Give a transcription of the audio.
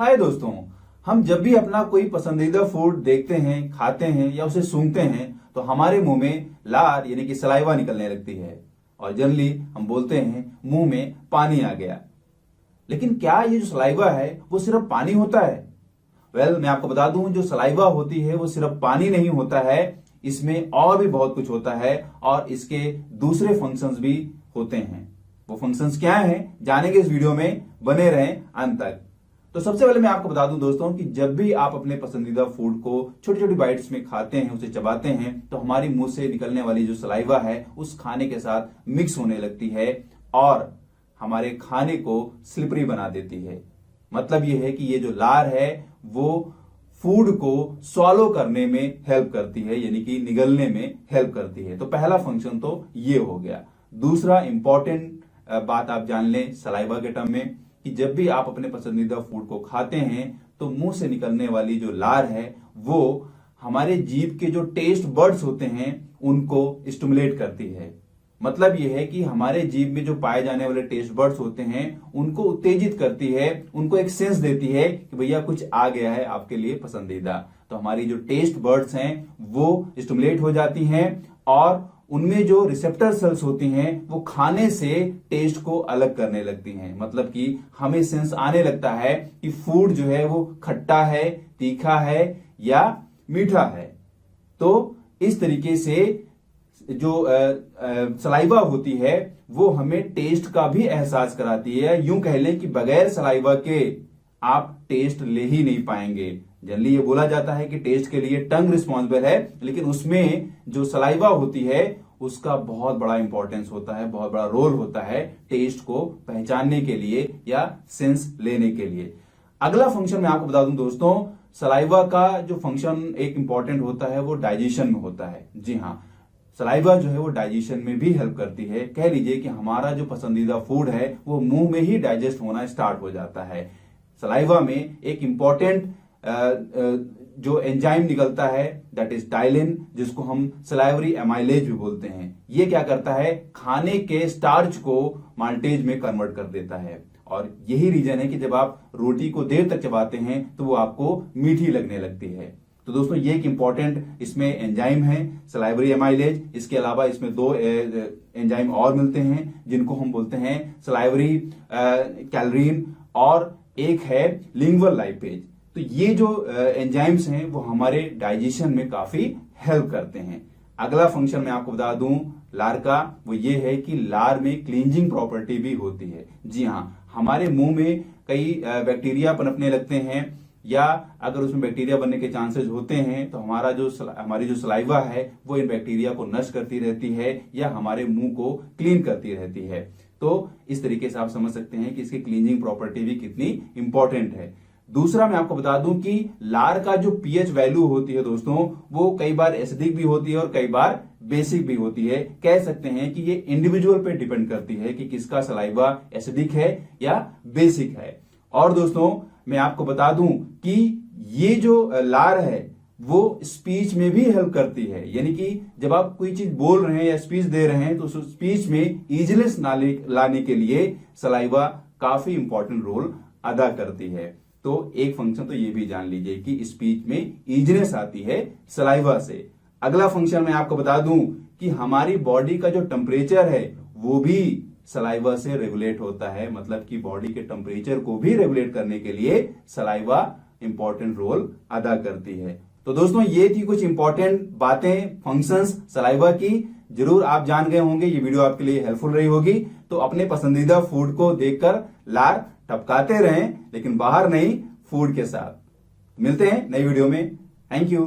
हाय दोस्तों, हम जब भी अपना कोई पसंदीदा फूड देखते हैं, खाते हैं या उसे सूंघते हैं तो हमारे मुंह में लार यानी कि सलाइवा निकलने लगती है और जनरली हम बोलते हैं मुंह में पानी आ गया। लेकिन क्या ये जो सलाइवा है वो सिर्फ पानी होता है? मैं आपको बता दूं, जो सलाइवा होती है वो सिर्फ पानी नहीं होता है, इसमें और भी बहुत कुछ होता है और इसके दूसरे फंक्शंस भी होते हैं। वो फंक्शंस क्या हैं जानेंगे इस वीडियो में, बने रहें अंत तक। तो सबसे पहले मैं आपको बता दूं दोस्तों कि जब भी आप अपने पसंदीदा फूड को छोटी छोटी बाइट्स में खाते हैं, उसे चबाते हैं, तो हमारी मुंह से निकलने वाली जो सलाइवा है उस खाने के साथ मिक्स होने लगती है और हमारे खाने को स्लिपरी बना देती है। मतलब यह है कि ये जो लार है वो फूड को स्वॉलो करने में हेल्प करती है, यानी कि निगलने में हेल्प करती है। तो पहला फंक्शन तो ये हो गया। दूसरा इंपॉर्टेंट बात आप जान लें सलाइवा के टर्म में कि जब भी आप अपने पसंदीदा फूड को खाते हैं तो मुंह से निकलने वाली जो लार है वो हमारे जीभ के जो टेस्ट बर्ड्स होते हैं उनको स्टिमुलेट करती है। मतलब यह है कि हमारे जीभ में जो पाए जाने वाले टेस्ट बर्ड्स होते हैं उनको उत्तेजित करती है, उनको एक सेंस देती है कि भैया कुछ आ गया है आपके लिए पसंदीदा। तो हमारी जो टेस्ट बर्ड्स हैं वो स्टिमुलेट हो जाती हैं और उनमें जो रिसेप्टर सेल्स होती हैं वो खाने से टेस्ट को अलग करने लगती हैं। मतलब कि हमें सेंस आने लगता है कि फूड जो है वो खट्टा है, तीखा है या मीठा है। तो इस तरीके से जो सलाइवा होती है वो हमें टेस्ट का भी एहसास कराती है। यूं कह लें कि बगैर सलाइवा के आप टेस्ट ले ही नहीं पाएंगे। जनरली ये बोला जाता है कि टेस्ट के लिए टंग रिस्पॉन्सिबल है, लेकिन उसमें जो सलाइवा होती है उसका बहुत बड़ा इंपॉर्टेंस होता है, बहुत बड़ा रोल होता है टेस्ट को पहचानने के लिए या सेंस लेने के लिए। अगला फंक्शन मैं आपको बता दूं दोस्तों, सलाइवा का जो फंक्शन एक इंपॉर्टेंट होता है वो डाइजेशन में होता है। जी हाँ, सलाइवा जो है वो डाइजेशन में भी हेल्प करती है। कह लीजिए कि हमारा जो पसंदीदा फूड है वो मुंह में ही डाइजेस्ट होना स्टार्ट हो जाता है। सलाइवा में एक इंपॉर्टेंट जो एंजाइम निकलता है दैट इज डाइलिन, जिसको हम सलाइवरी एमाइलेज भी बोलते हैं। ये क्या करता है, खाने के स्टार्च को माल्टेज में कन्वर्ट कर देता है और यही रीजन है कि जब आप रोटी को देर तक चबाते हैं तो वो आपको मीठी लगने लगती है। तो दोस्तों ये एक इंपॉर्टेंट इसमें एंजाइम है सलाइवरी एमाइलेज। इसके अलावा इसमें दो एंजाइम और मिलते हैं जिनको हम बोलते हैं सलाइवरी कैलरीन और एक है लिंगुअल लाइपेज। तो ये जो एंजाइम्स हैं वो हमारे डाइजेशन में काफी हेल्प करते हैं। अगला फंक्शन मैं आपको बता दूं लार का, वो ये है कि लार में क्लींजिंग प्रॉपर्टी भी होती है। जी हाँ, हमारे मुंह में कई बैक्टीरिया पनपने लगते हैं या अगर उसमें बैक्टीरिया बनने के चांसेस होते हैं तो हमारी जो सलाइवा है वो इन बैक्टीरिया को नष्ट करती रहती है या हमारे मुंह को क्लीन करती रहती है। तो इस तरीके से आप समझ सकते हैं कि इसकी क्लींजिंग प्रॉपर्टी भी कितनी इंपॉर्टेंट है। दूसरा मैं आपको बता दूं कि लार का जो पीएच वैल्यू होती है दोस्तों वो कई बार एसिडिक भी होती है और कई बार बेसिक भी होती है। कह सकते हैं कि ये इंडिविजुअल पे डिपेंड करती है कि किसका सलाइवा एसिडिक है या बेसिक है। और दोस्तों मैं आपको बता दूं कि ये जो लार है वो स्पीच में भी हेल्प करती है, यानी कि जब आप कोई चीज बोल रहे हैं या स्पीच दे रहे हैं तो उस स्पीच में इजीनेस लाने के लिए सलाइवा काफी इंपॉर्टेंट रोल अदा करती है। तो एक फंक्शन तो ये भी जान लीजिए कि स्पीच में इजीनेस आती है सलाइवा से। अगला फंक्शन मैं आपको बता दूं कि हमारी बॉडी का जो टेम्परेचर है वो भी सलाइवा से रेगुलेट होता है। मतलब कि बॉडी के टेम्परेचर को भी रेगुलेट करने के लिए सलाइवा इंपॉर्टेंट रोल अदा करती है। तो दोस्तों ये थी कुछ इंपॉर्टेंट बातें, फंक्शंस सलाइवा की। जरूर आप जान गए होंगे, ये वीडियो आपके लिए हेल्पफुल रही होगी। तो अपने पसंदीदा फूड को देखकर लार टपकाते रहें, लेकिन बाहर नहीं, फूड के साथ। मिलते हैं नई वीडियो में। Thank you.